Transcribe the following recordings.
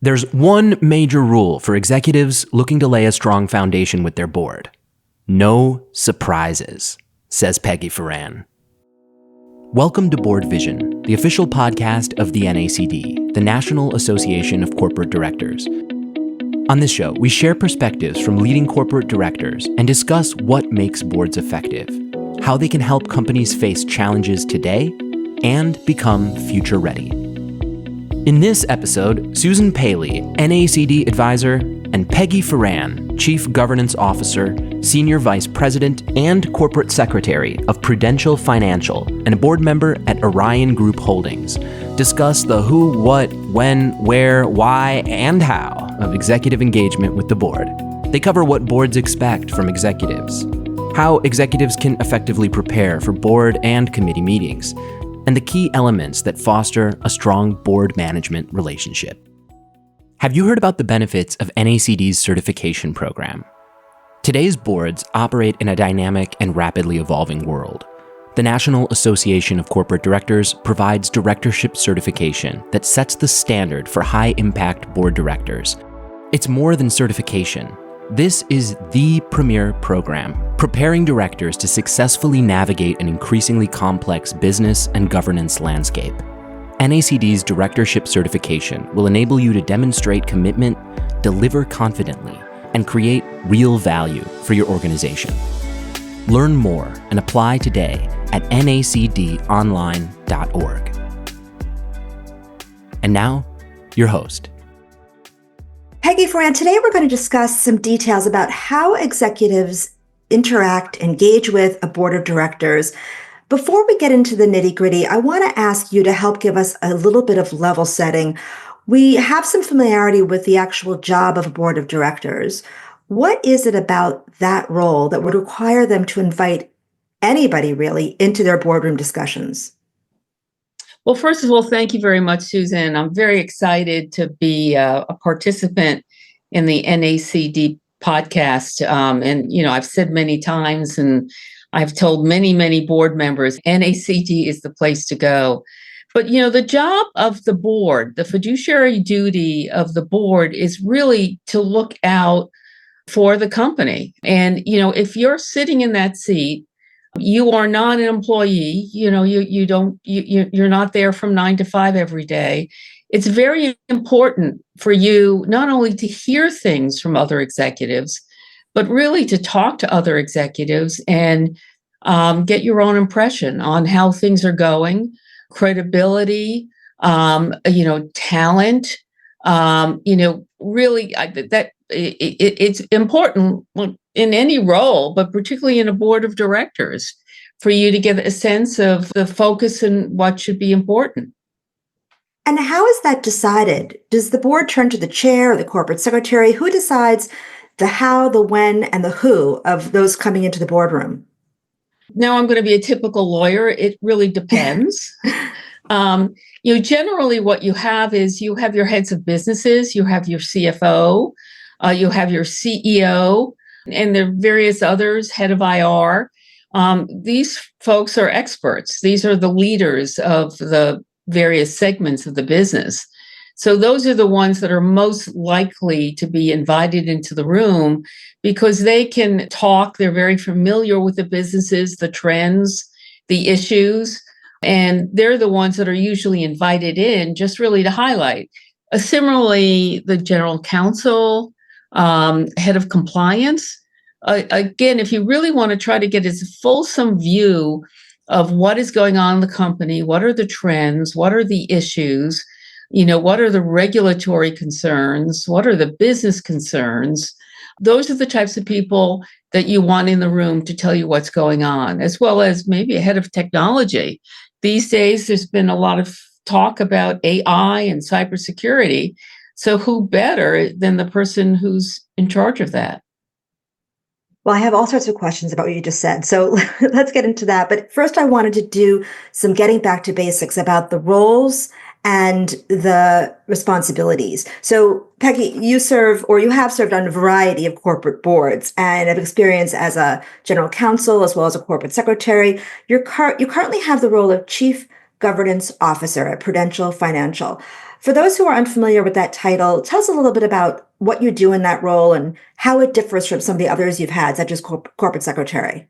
There's one major rule for executives looking to lay a strong foundation with their board. No surprises, says Peggy Foran. Welcome to BoardVision, the official podcast of the NACD, the National Association of Corporate Directors. On this show, we share perspectives from leading corporate directors and discuss what makes boards effective, how they can help companies face challenges today, and become future ready. In this episode, Susan Paley, NACD advisor, and Peggy Foran, Chief Governance Officer, Senior Vice President, and Corporate Secretary of Prudential Financial, and a board member at Orion Group Holdings, discuss the who, what, when, where, why, and how of executive engagement with the board. They cover what boards expect from executives, how executives can effectively prepare for board and committee meetings, and the key elements that foster a strong board management relationship. Have you heard about the benefits of NACD's certification program? Today's boards operate in a dynamic and rapidly evolving world. The National Association of Corporate Directors provides directorship certification that sets the standard for high-impact board directors. It's more than certification. This is the premier program, preparing directors to successfully navigate an increasingly complex business and governance landscape. NACD's directorship certification will enable you to demonstrate commitment, deliver confidently, and create real value for your organization. Learn more and apply today at nacdonline.org. And now, your host. Peggy Foran, today we're going to discuss some details about how executives interact, engage with a board of directors. Before we get into the nitty-gritty, I want to ask you to help give us a little bit of level setting. We have some familiarity with the actual job of a board of directors. What is it about that role that would require them to invite anybody really into their boardroom discussions? Well, first of all, thank you very much, Susan. I'm very excited to be a participant in the NACD podcast. I've said many times, and I've told many board members, NACD is the place to go. But, the job of the board, the fiduciary duty of the board is really to look out for the company. And, if you're sitting in that seat, you are not an employee, you're not there from 9 to 5 every day. It's very important for you not only to hear things from other executives, but really to talk to other executives and get your own impression on how things are going, credibility, talent, it's important in any role, but particularly in a board of directors, for you to get a sense of the focus and what should be important. And how is that decided? Does the board turn to the chair or the corporate secretary? Who decides the how, the when, and the who of those coming into the boardroom? Now I'm going to be a typical lawyer. It really depends. Generally what you have is you have your heads of businesses, you have your CFO, you have your CEO, and there are various others, head of IR. These folks are experts. These are the leaders of the various segments of the business. So those are the ones that are most likely to be invited into the room because they can talk. They're very familiar with the businesses, the trends, the issues, and they're the ones that are usually invited in just really to highlight. Similarly, the general counsel, head of compliance. Again, if you really want to try to get a fulsome view of what is going on in the company, what are the trends, what are the issues, what are the regulatory concerns, what are the business concerns, those are the types of people that you want in the room to tell you what's going on, as well as maybe a head of technology. These days, there's been a lot of talk about AI and cybersecurity. So who better than the person who's in charge of that? Well, I have all sorts of questions about what you just said. So let's get into that. But first, I wanted to do some getting back to basics about the roles and the responsibilities. So Peggy, you have served on a variety of corporate boards and have experience as a general counsel as well as a corporate secretary. You currently have the role of Chief Governance Officer at Prudential Financial. For those who are unfamiliar with that title, tell us a little bit about what you do in that role and how it differs from some of the others you've had, such as corporate secretary.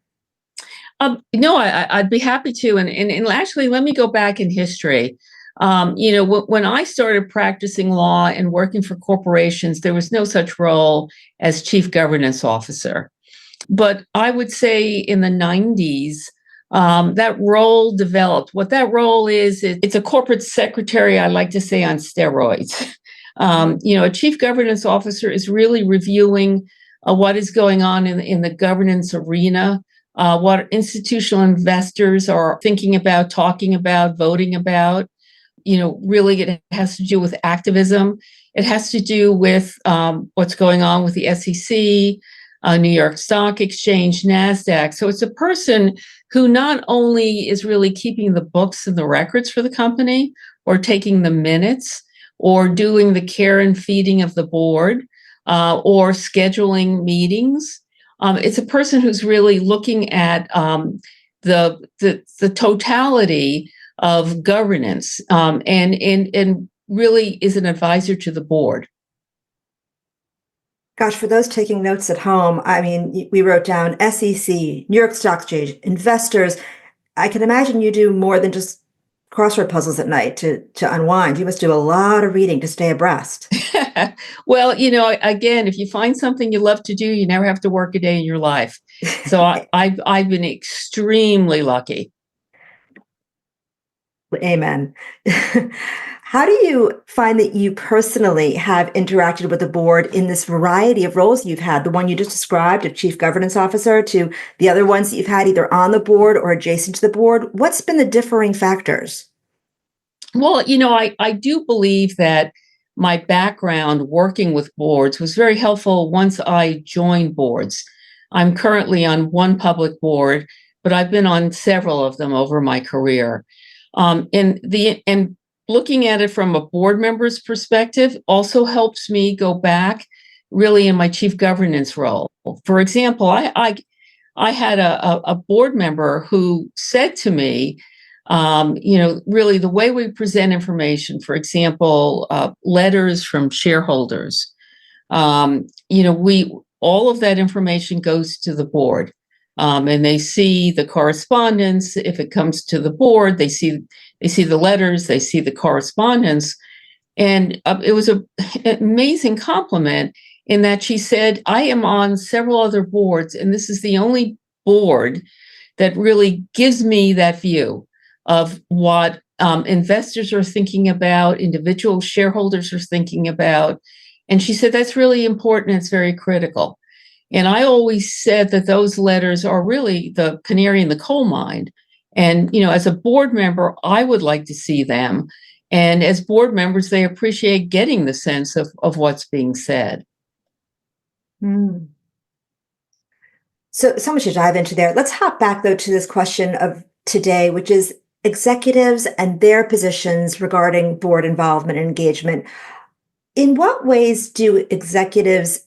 No, I'd be happy to. And actually, let me go back in history. When I started practicing law and working for corporations, there was no such role as chief governance officer. But I would say in the 90s, that role developed. What that role is, it's a corporate secretary, I like to say, on steroids. A chief governance officer is really reviewing what is going on in the governance arena, what institutional investors are thinking about, talking about, voting about. Really it has to do with activism. It has to do with what's going on with the SEC, New York Stock Exchange, NASDAQ. So it's a person who not only is really keeping the books and the records for the company or taking the minutes or doing the care and feeding of the board or scheduling meetings. It's a person who's really looking at the totality of governance and really is an advisor to the board. Gosh, for those taking notes at home, I mean, we wrote down SEC, New York Stock Exchange, investors. I can imagine you do more than just crossword puzzles at night to unwind. You must do a lot of reading to stay abreast. Well, again, if you find something you love to do, you never have to work a day in your life. So I've been extremely lucky. Amen. How do you find that you personally have interacted with the board in this variety of roles you've had? The one you just described, of chief governance officer, to the other ones that you've had either on the board or adjacent to the board. What's been the differing factors? Well, I do believe that my background working with boards was very helpful once I joined boards. I'm currently on one public board, but I've been on several of them over my career. And looking at it from a board member's perspective also helps me go back really in my chief governance role. For example, I had a board member who said to me, really the way we present information, for example, letters from shareholders, all of that information goes to the board. And they see the correspondence. If it comes to the board, they see the letters, they see the correspondence. And it was an amazing compliment in that she said, I am on several other boards, and this is the only board that really gives me that view of what investors are thinking about, individual shareholders are thinking about. And she said, that's really important. It's very critical. And I always said that those letters are really the canary in the coal mine. And, as a board member, I would like to see them. And as board members, they appreciate getting the sense of what's being said. Mm. So much to dive into there. Let's hop back, though, to this question of today, which is executives and their positions regarding board involvement and engagement. In what ways do executives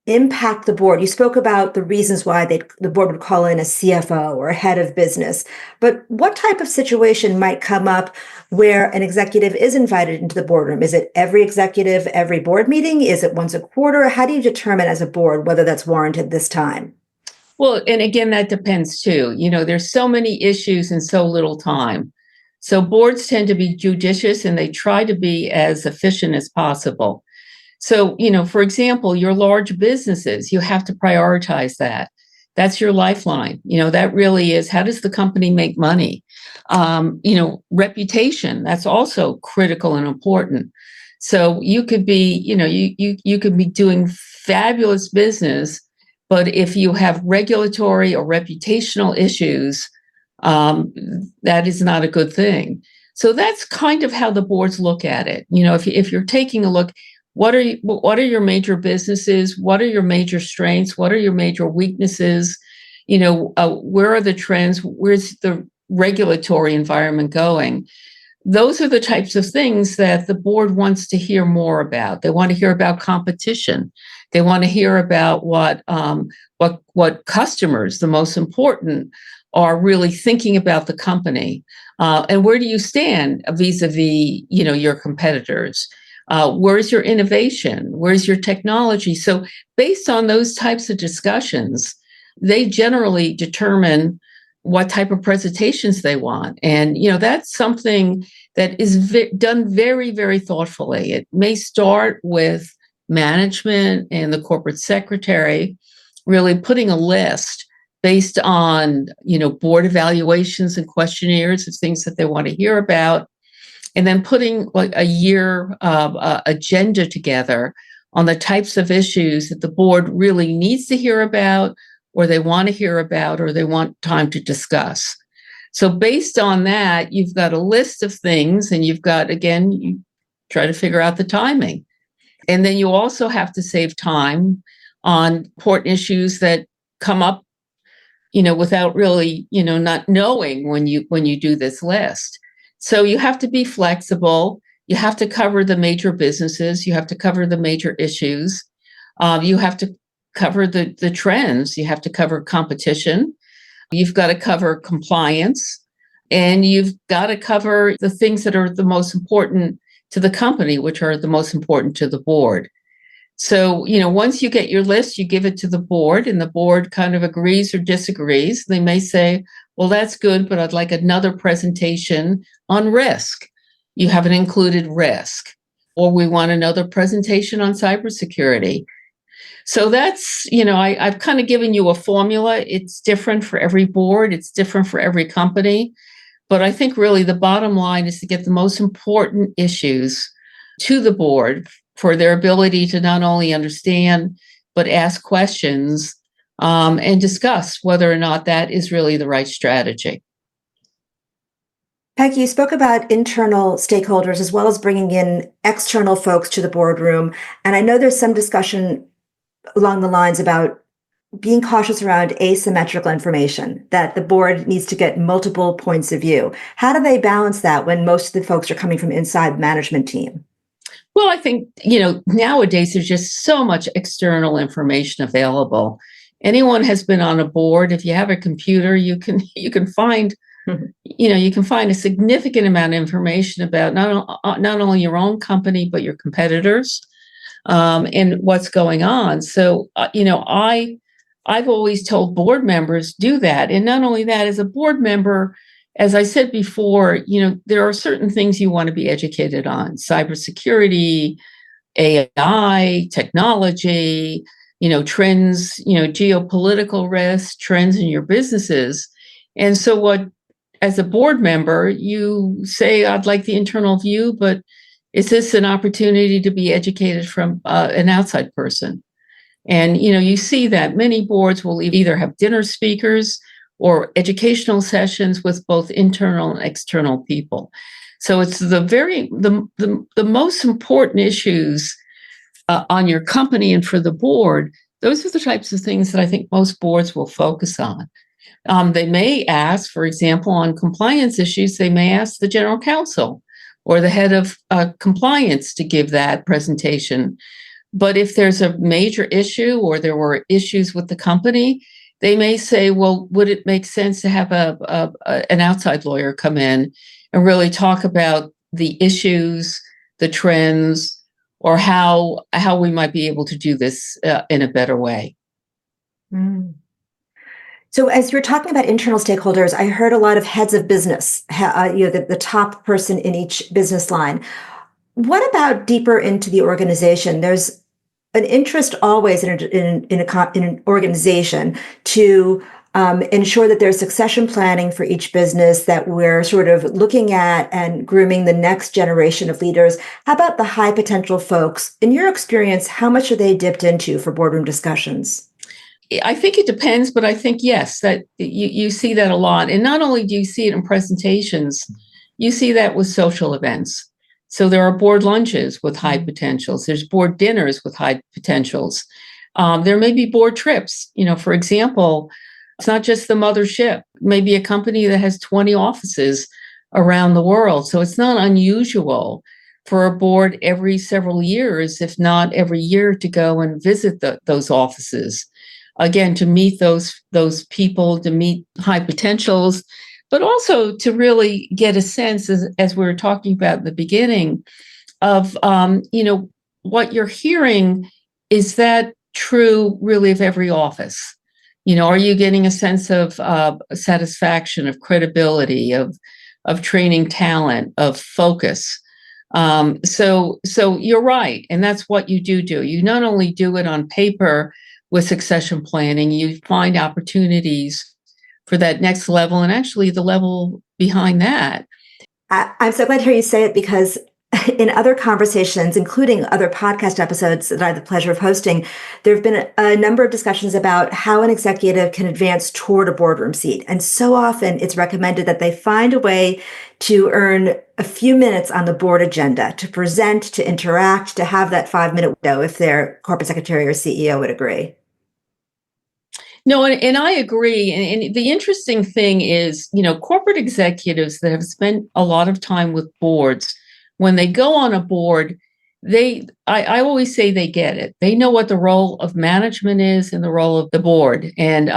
impact the board? You spoke about the reasons why the board would call in a CFO or a head of business, but what type of situation might come up where an executive is invited into the boardroom? Is it every executive, every board meeting? Is it once a quarter? How do you determine as a board whether that's warranted this time? Well, and again, that depends too. There's so many issues in so little time. So boards tend to be judicious and they try to be as efficient as possible. So, for example, your large businesses, you have to prioritize that. That's your lifeline. That really is, how does the company make money? Reputation, that's also critical and important. So you could be, you could be doing fabulous business, but if you have regulatory or reputational issues, that is not a good thing. So that's kind of how the boards look at it. If you're taking a look, what are your major businesses? What are your major strengths? What are your major weaknesses? Where are the trends? Where's the regulatory environment going? Those are the types of things that the board wants to hear more about. They want to hear about competition. They want to hear about what customers, the most important, are really thinking about the company, and where do you stand vis-a-vis, your competitors? Where's your innovation? Where's your technology? So based on those types of discussions, they generally determine what type of presentations they want. And, that's something that is done very, very thoughtfully. It may start with management and the corporate secretary really putting a list based on, board evaluations and questionnaires of things that they want to hear about, and then putting like a year agenda together on the types of issues that the board really needs to hear about, or they want to hear about, or they want time to discuss. So based on that, you've got a list of things, and you've got, again, you try to figure out the timing. And then you also have to save time on important issues that come up, without really, not knowing when you do this list. So you have to be flexible. You have to cover the major businesses. You have to cover the major issues. You have to cover the trends. You have to cover competition. You've got to cover compliance. And you've got to cover the things that are the most important to the company, which are the most important to the board. So, once you get your list, you give it to the board, and the board kind of agrees or disagrees. They may say, well, that's good, but I'd like another presentation on risk. You haven't included risk. Or we want another presentation on cybersecurity. So that's, I've kind of given you a formula. It's different for every board. It's different for every company. But I think really the bottom line is to get the most important issues to the board for their ability to not only understand, but ask questions and discuss whether or not that is really the right strategy. Peggy, you spoke about internal stakeholders as well as bringing in external folks to the boardroom. And I know there's some discussion along the lines about being cautious around asymmetrical information, that the board needs to get multiple points of view. How do they balance that when most of the folks are coming from inside the management team? Well, I think, nowadays there's just so much external information available. Anyone has been on a board. If you have a computer, you can find, you can find a significant amount of information about not only your own company, but your competitors. And what's going on. So, I've always told board members do that. And not only that, as a board member, as I said before, there are certain things you want to be educated on: cybersecurity, AI, technology, trends, geopolitical risks, trends in your businesses. And so as a board member, you say, I'd like the internal view, but is this an opportunity to be educated from an outside person? And, you see that many boards will either have dinner speakers or educational sessions with both internal and external people. So it's the most important issues on your company and for the board. Those are the types of things that I think most boards will focus on. They may ask, for example, on compliance issues, they may ask the general counsel or the head of compliance to give that presentation. But if there's a major issue or there were issues with the company, they may say, well, would it make sense to have an outside lawyer come in and really talk about the issues, the trends, or how we might be able to do this in a better way? Mm. So as you're talking about internal stakeholders, I heard a lot of heads of business, the top person in each business line. What about deeper into the organization? There's an interest always in an organization to ensure that there's succession planning for each business, that we're sort of looking at and grooming the next generation of leaders. How about the high potential folks? In your experience, how much are they dipped into for boardroom discussions? I think it depends, but I think, yes, that you see that a lot. And not only do you see it in presentations, you see that with social events. So there are board lunches with high potentials. There's board dinners with high potentials. There may be board trips. For example, it's not just the mothership. Maybe a company that has 20 offices around the world. So it's not unusual for a board every several years, if not every year, to go and visit those offices. again, to meet those people, to meet high potentials, but also to really get a sense, as we were talking about in the beginning, of what you're hearing. Is that true really of every office? Are you getting a sense of satisfaction, of credibility, of training talent, of focus? So you're right, and that's what you do. You not only do it on paper with succession planning, you find opportunities for that next level, and actually the level behind that. I'm so glad to hear you say it, because in other conversations, including other podcast episodes that I have the pleasure of hosting, there have been a number of discussions about how an executive can advance toward a boardroom seat. And so often it's recommended that they find a way to earn a few minutes on the board agenda, to present, to interact, to have that 5-minute window, if their corporate secretary or CEO would agree. No, and I agree. And the interesting thing is, corporate executives that have spent a lot of time with boards, when they go on a board, I always say they get it. They know what the role of management is and the role of the board. And,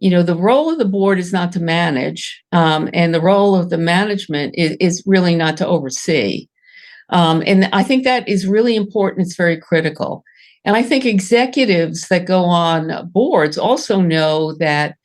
the role of the board is not to manage, and the role of the management is really not to oversee. And I think that is really important. It's very critical. And I think executives that go on boards also know that,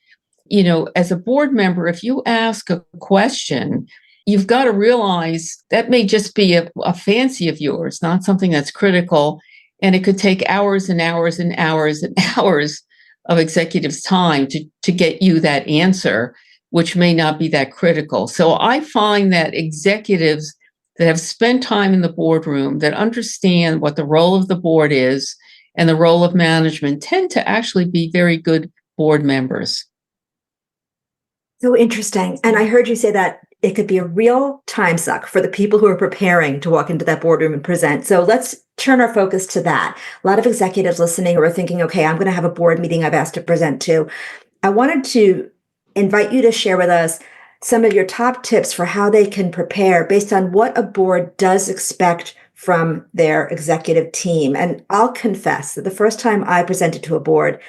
as a board member, if you ask a question, you've got to realize that may just be a fancy of yours, not something that's critical. And it could take hours and hours and hours and hours of executives' time to get you that answer, which may not be that critical. So I find that executives that have spent time in the boardroom, that understand what the role of the board is and the role of management, tend to actually be very good board members. So interesting. And I heard you say that it could be a real time suck for the people who are preparing to walk into that boardroom and present. So let's turn our focus to that. A lot of executives listening who are thinking, okay, I'm going to have a board meeting I've asked to present to. I wanted to invite you to share with us some of your top tips for how they can prepare based on what a board does expect from their executive team. And I'll confess that the first time I presented to a board,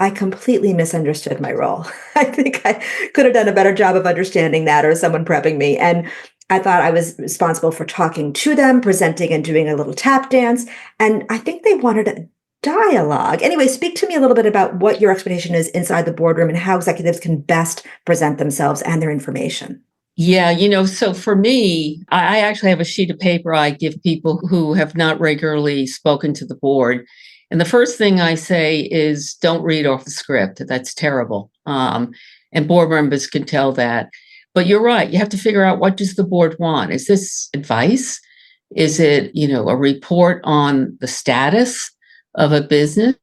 I completely misunderstood my role. I think I could have done a better job of understanding that, or someone prepping me. And I thought I was responsible for talking to them, presenting, and doing a little tap dance. And I think they wanted a dialogue. Anyway, speak to me a little bit about what your expectation is inside the boardroom and how executives can best present themselves and their information. Yeah, so for me, I actually have a sheet of paper I give people who have not regularly spoken to the board. And the first thing I say is, don't read off the script. That's terrible. And board members can tell that. But you're right. You have to figure out, what does the board want? Is this advice? Is it, a report on the status of a business?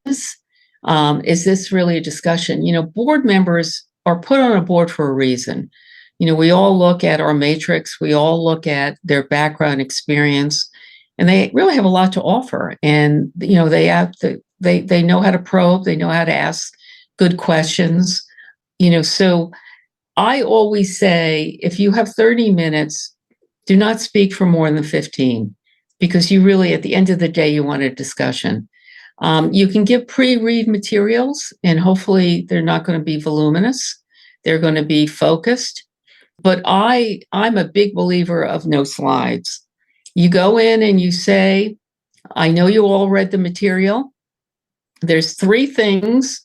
Is this really a discussion? Board members are put on a board for a reason. We all look at our matrix. We all look at their background experience, and they really have a lot to offer. And, they know how to probe. They know how to ask good questions. So I always say, if you have 30 minutes, do not speak for more than 15, because you really, at the end of the day, you want a discussion. You can give pre-read materials, and hopefully they're not going to be voluminous. They're going to be focused. But I'm a big believer of no slides. You go in and you say, I know you all read the material. There's 3 things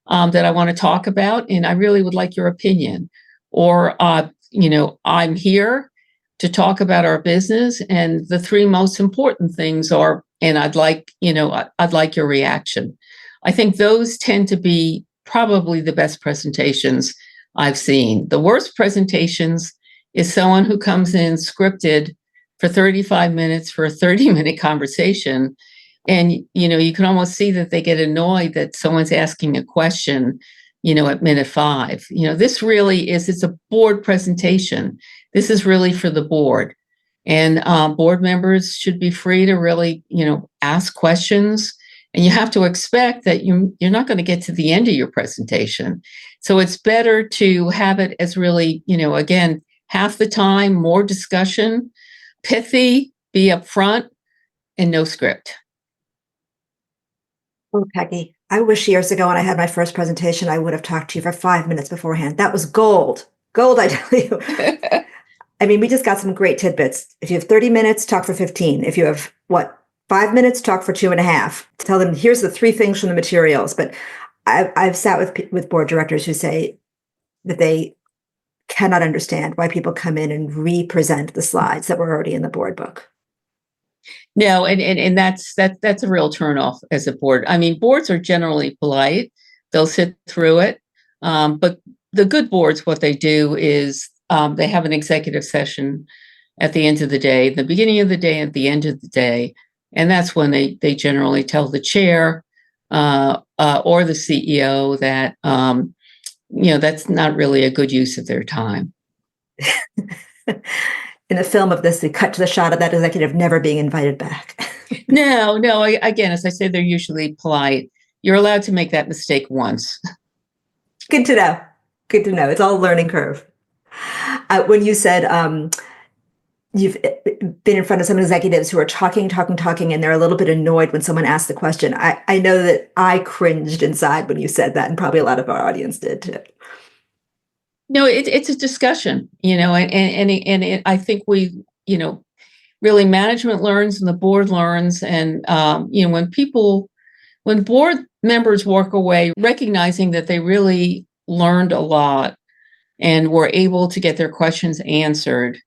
that I want to talk about, and I really would like your opinion. Or, I'm here to talk about our business, and the 3 most important things are, and I'd like your reaction. I think those tend to be probably the best presentations I've seen. The worst presentations is someone who comes in scripted for 35 minutes for a 30-minute conversation. And, you can almost see that they get annoyed that someone's asking a question, at minute 5. This really is, it's a board presentation. This is really for the board. And board members should be free to really, ask questions. And you have to expect that you're not going to get to the end of your presentation. So it's better to have it as really, again, half the time, more discussion, pithy, be upfront, and no script. Oh, Peggy, I wish years ago when I had my first presentation, I would have talked to you for 5 minutes beforehand. That was gold. Gold, I tell you. I mean, we just got some great tidbits. If you have 30 minutes, talk for 15. If you have, 5 minutes, talk for 2.5. Tell them, here's the 3 things from the materials. But I've sat with board directors who say that they cannot understand why people come in and re-present the slides that were already in the board book. No, and that's a real turnoff as a board. I mean, boards are generally polite; they'll sit through it. But the good boards, what they do is they have an executive session at the end of the day, the beginning of the day, at the end of the day, and that's when they generally tell the chair or the CEO that that's not really a good use of their time. In the film of this, they cut to the shot of that executive never being invited back. No. Again, as I say, they're usually polite. You're allowed to make that mistake once. Good to know. Good to know. It's all a learning curve. When you said you've been in front of some executives who are talking, and they're a little bit annoyed when someone asks the question, I know that I cringed inside when you said that, and probably a lot of our audience did too. No, it's a discussion, and I think we, really management learns and the board learns, and when board members walk away recognizing that they really learned a lot and were able to get their questions answered,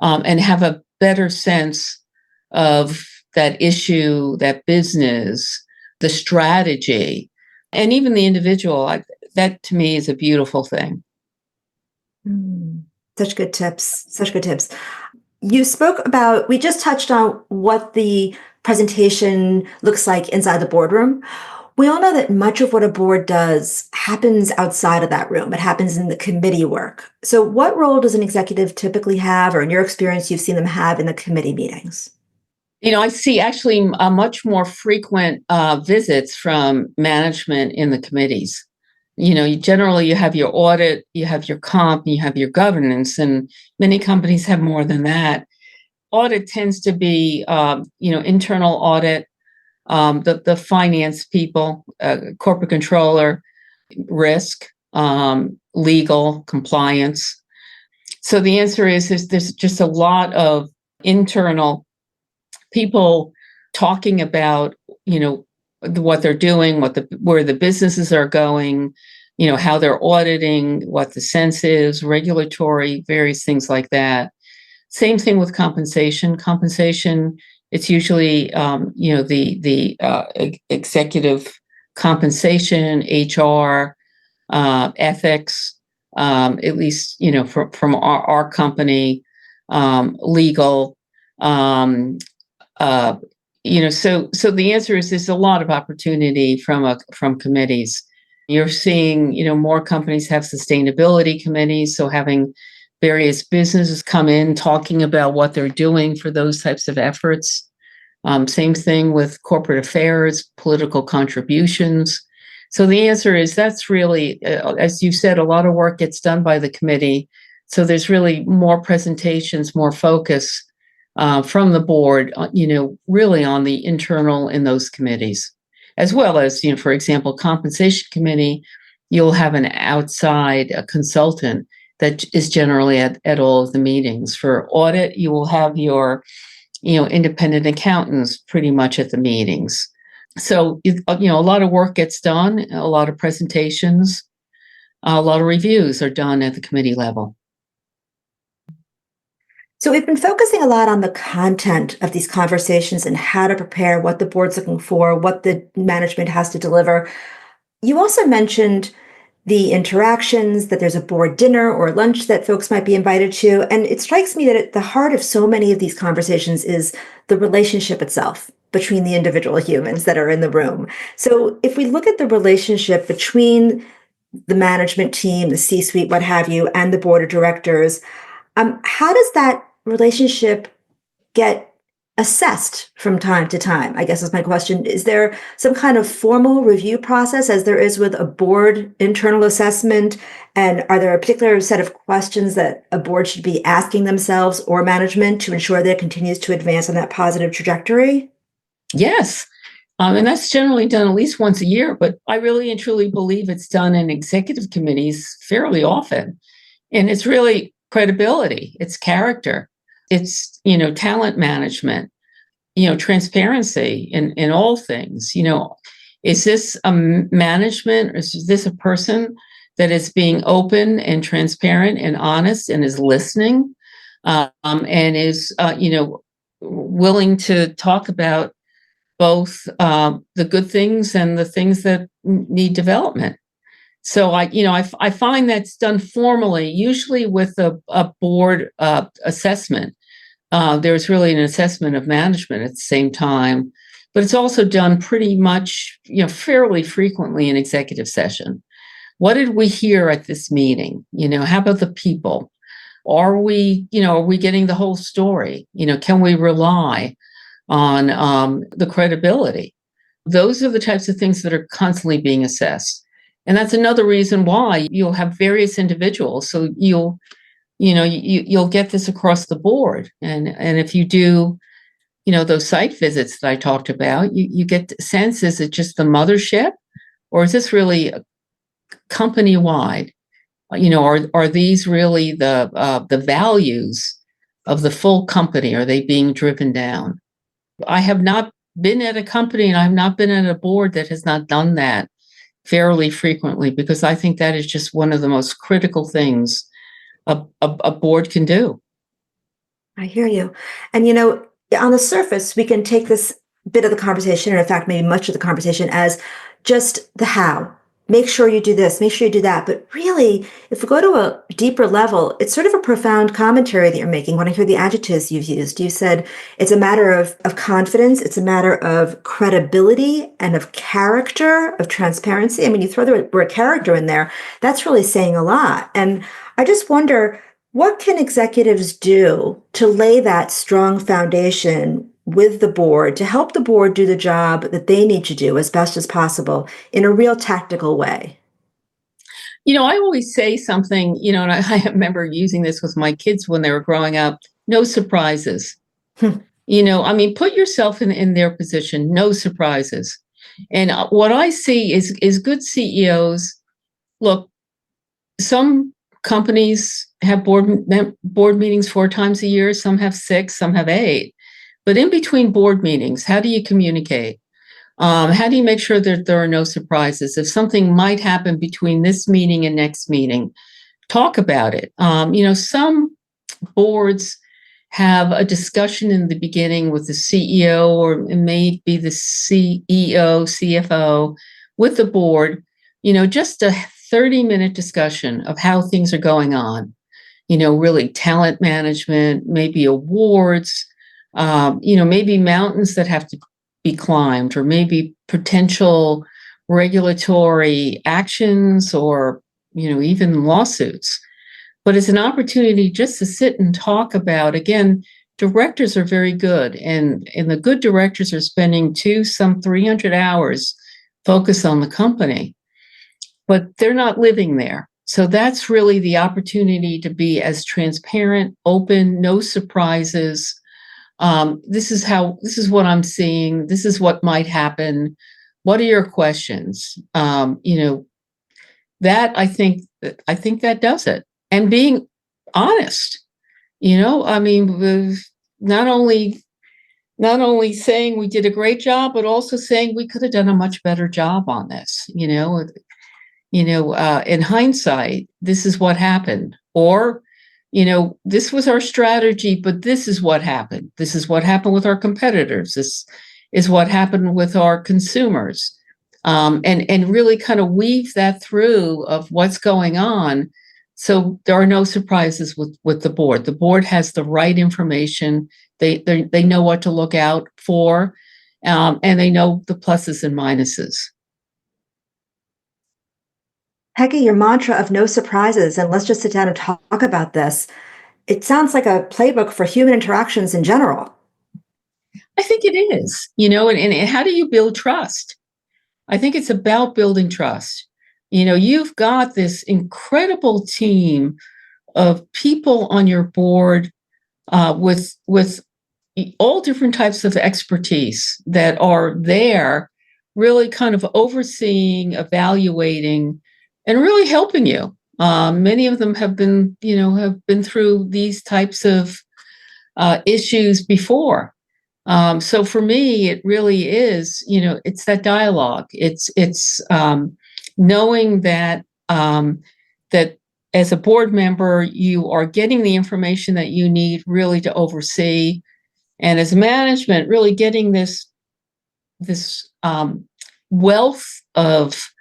and have a better sense of that issue, that business, the strategy, and even the individual, that to me is a beautiful thing. Such good tips. You spoke about, we just touched on what the presentation looks like inside the boardroom. We all know that much of what a board does happens outside of that room. It happens in the committee work. So what role does an executive typically have, or in your experience, you've seen them have in the committee meetings? I see actually much more frequent visits from management in the committees. Generally you have your audit, you have your comp, you have your governance, and many companies have more than that. Audit tends to be, internal audit, the finance people, corporate controller, risk, legal, compliance. So the answer is there's just a lot of internal people talking about, what they're doing, where the businesses are going, how they're auditing, what the sense is, regulatory, various things like that. Same thing with compensation. Compensation, it's usually the executive compensation, HR, ethics, at least from our company, legal. So the answer is there's a lot of opportunity from committees. You're seeing, more companies have sustainability committees, so having various businesses come in talking about what they're doing for those types of efforts. Same thing with corporate affairs, political contributions. So the answer is that's really, as you said, a lot of work gets done by the committee. So there's really more presentations, more focus from the board, really on the internal in those committees, as well as, for example, compensation committee, you'll have an outside consultant that is generally at all of the meetings. For audit, you will have your, independent accountants pretty much at the meetings. So, a lot of work gets done, a lot of presentations, a lot of reviews are done at the committee level. So we've been focusing a lot on the content of these conversations and how to prepare, what the board's looking for, what the management has to deliver. You also mentioned the interactions, that there's a board dinner or lunch that folks might be invited to. And it strikes me that at the heart of so many of these conversations is the relationship itself between the individual humans that are in the room. So if we look at the relationship between the management team, the C-suite, what have you, and the board of directors, how does that relationship get assessed from time to time? I guess is my question. Is there some kind of formal review process as there is with a board internal assessment? And are there a particular set of questions that a board should be asking themselves or management to ensure that it continues to advance on that positive trajectory? Yes. And that's generally done at least once a year, but I really and truly believe it's done in executive committees fairly often. And it's really credibility, it's character, it's, talent management, transparency in all things. Is this a management, or is this a person that is being open and transparent and honest and is listening, and is, willing to talk about both the good things and the things that need development. So I find that's done formally, usually with a board assessment. There's really an assessment of management at the same time, but it's also done pretty much, fairly frequently in executive session. What did we hear at this meeting? How about the people? Are we getting the whole story? Can we rely on the credibility? Those are the types of things that are constantly being assessed. And that's another reason why you'll have various individuals. So you'll get this across the board. And if you do, those site visits that I talked about, you get the sense, is it just the mothership, or is this really company wide? Are these really the values of the full company? Are they being driven down? I have not been at a company, and I've not been at a board that has not done that fairly frequently, because I think that is just one of the most critical things a board can do. I hear you. And, on the surface, we can take this bit of the conversation, and in fact, maybe much of the conversation, as just the how. Make sure you do this, make sure you do that. But really, if we go to a deeper level, it's sort of a profound commentary that you're making. When I hear the adjectives you've used, you said it's a matter of confidence, it's a matter of credibility and of character, of transparency. I mean, you throw the word character in there, that's really saying a lot. And I just wonder, what can executives do to lay that strong foundation with the board to help the board do the job that they need to do as best as possible in a real tactical way? I always say something, and I remember using this with my kids when they were growing up: no surprises. Put yourself in their position, no surprises. And what I see is good CEOs. Look, some companies have board meetings 4 times a year, some have 6, some have 8. But in between board meetings, how do you communicate? How do you make sure that there are no surprises? If something might happen between this meeting and next meeting, talk about it. Some boards have a discussion in the beginning with the CEO, or maybe the CEO, CFO, with the board, just a 30-minute discussion of how things are going on, really talent management, maybe awards, maybe mountains that have to be climbed, or maybe potential regulatory actions, or, even lawsuits. But it's an opportunity just to sit and talk about, again, directors are very good, and the good directors are spending some 300 hours focused on the company, but they're not living there. So that's really the opportunity to be as transparent, open, no surprises. This is what I'm seeing. This is what might happen. What are your questions? That I think that does it. And being honest, not only saying we did a great job, but also saying we could have done a much better job on this. In hindsight, this is what happened. Or, this was our strategy, but this is what happened. This is what happened with our competitors. This is what happened with our consumers. And really kind of weave that through of what's going on. So there are no surprises with the board. The board has the right information. They know what to look out for, and they know the pluses and minuses. Peggy, your mantra of no surprises, and let's just sit down and talk about this. It sounds like a playbook for human interactions in general. I think it is, and how do you build trust? I think it's about building trust. You've got this incredible team of people on your board with all different types of expertise that are there, really kind of overseeing, evaluating, and really helping you. Many of them have been through these types of issues before. So for me, it really is, it's that dialogue. It's knowing that that as a board member, you are getting the information that you need really to oversee, and as management, really getting this wealth of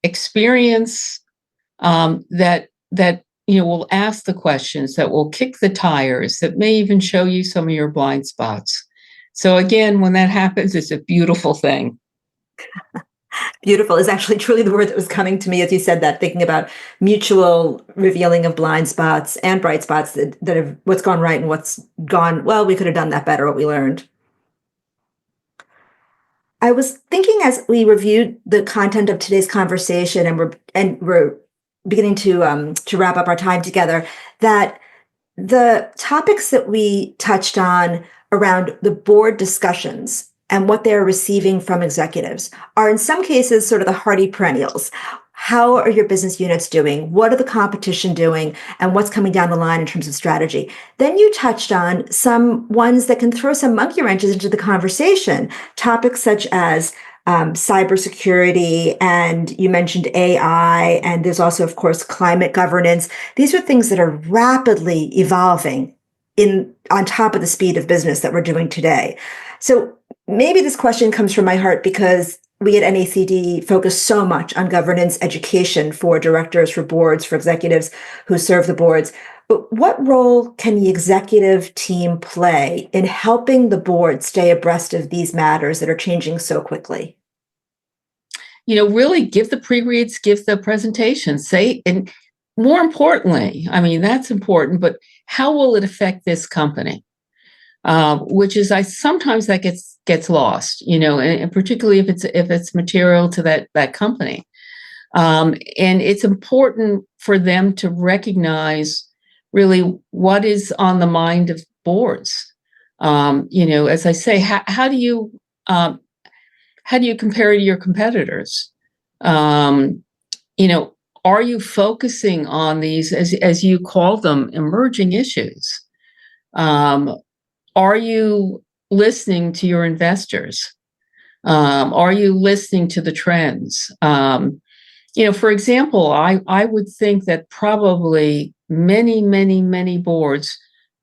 experience that will ask the questions, that will kick the tires, that may even show you some of your blind spots. So again, when that happens, it's a beautiful thing. Beautiful is actually truly the word that was coming to me as you said that, thinking about mutual revealing of blind spots and bright spots that have what's gone right and what's gone, well, we could have done that better, what we learned. I was thinking as we reviewed the content of today's conversation and we're beginning to wrap up our time together, that the topics that we touched on around the board discussions and what they're receiving from executives are in some cases sort of the hardy perennials. How are your business units doing? What are the competition doing? And what's coming down the line in terms of strategy? Then you touched on some ones that can throw some monkey wrenches into the conversation, topics such as cybersecurity, and you mentioned AI, and there's also, of course, climate governance. These are things that are rapidly evolving on top of the speed of business that we're doing today. So maybe this question comes from my heart because we at NACD focus so much on governance education for directors, for boards, for executives who serve the boards. But what role can the executive team play in helping the board stay abreast of these matters that are changing so quickly? Really give the pre-reads, give the presentations, say, and more importantly, I mean, that's important, but how will it affect this company? Which is, sometimes that gets lost, and particularly if it's material to that company. And it's important for them to recognize really what is on the mind of boards. As I say, how do you compare to your competitors? Are you focusing on these, as you call them, emerging issues? Are you listening to your investors? Are you listening to the trends? For example, I would think that probably many boards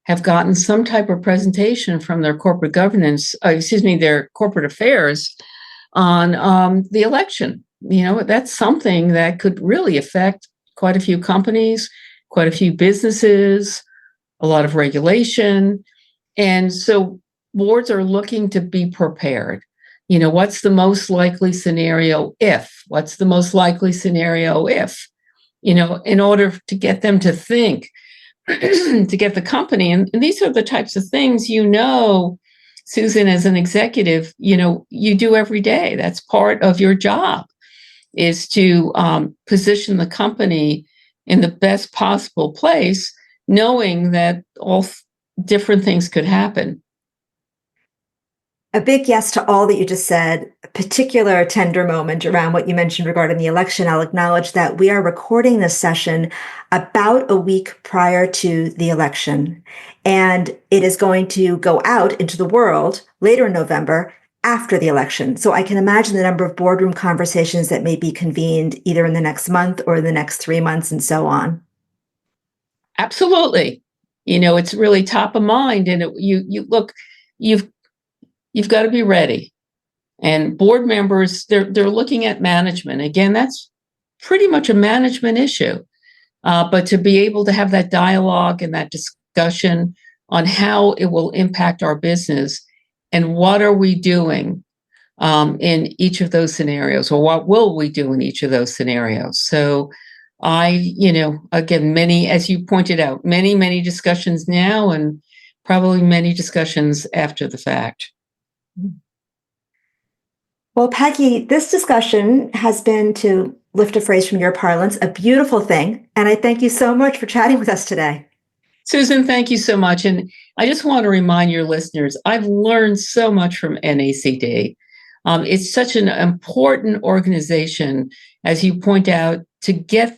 have gotten some type of presentation from their corporate governance, their corporate affairs on the election. That's something that could really affect quite a few companies, quite a few businesses, a lot of regulation. And so boards are looking to be prepared. What's the most likely scenario if? What's the most likely scenario if? In order to get them to think, to get the company. And these are the types of things, Susan, as an executive, you do every day. That's part of your job, is to position the company in the best possible place, knowing that all different things could happen. A big yes to all that you just said. A particular tender moment around what you mentioned regarding the election. I'll acknowledge that we are recording this session about a week prior to the election, and it is going to go out into the world later in November after the election. So I can imagine the number of boardroom conversations that may be convened either in the next month or in the next 3 months and so on. Absolutely. It's really top of mind, and you've got to be ready. And board members, they're looking at management. Again, that's pretty much a management issue. But to be able to have that dialogue and that discussion on how it will impact our business and what are we doing in each of those scenarios, or what will we do in each of those scenarios? So again, many, as you pointed out, many discussions now, and probably many discussions after the fact. Well, Peggy, this discussion has been, to lift a phrase from your parlance, a beautiful thing. And I thank you so much for chatting with us today. Susan, thank you so much. And I just want to remind your listeners, I've learned so much from NACD. It's such an important organization, as you point out, to get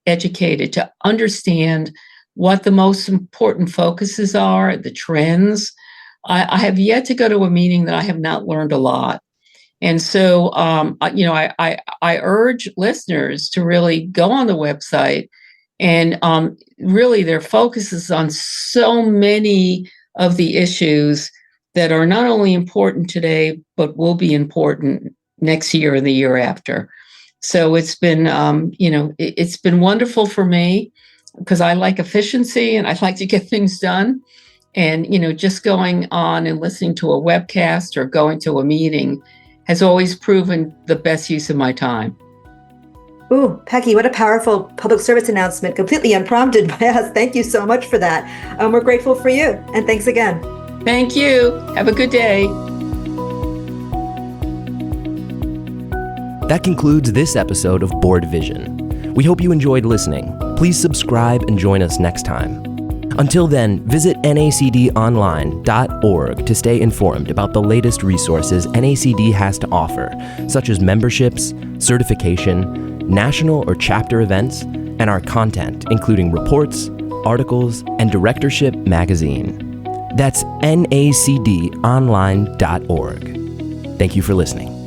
educated, to understand what the most important focuses are, the trends. I have yet to go to a meeting that I have not learned a lot. And so, I urge listeners to really go on the website, and really their focus is on so many of the issues that are not only important today, but will be important next year and the year after. So it's been, it's been wonderful for me, because I like efficiency and I like to get things done. And, just going on and listening to a webcast or going to a meeting has always proven the best use of my time. Ooh, Peggy, what a powerful public service announcement, completely unprompted by us. Thank you so much for that. We're grateful for you. And thanks again. Thank you. Have a good day. That concludes this episode of BoardVision. We hope you enjoyed listening. Please subscribe and join us next time. Until then, visit nacdonline.org to stay informed about the latest resources NACD has to offer, such as memberships, certification, national or chapter events, and our content, including reports, articles, and Directorship Magazine. That's nacdonline.org. Thank you for listening.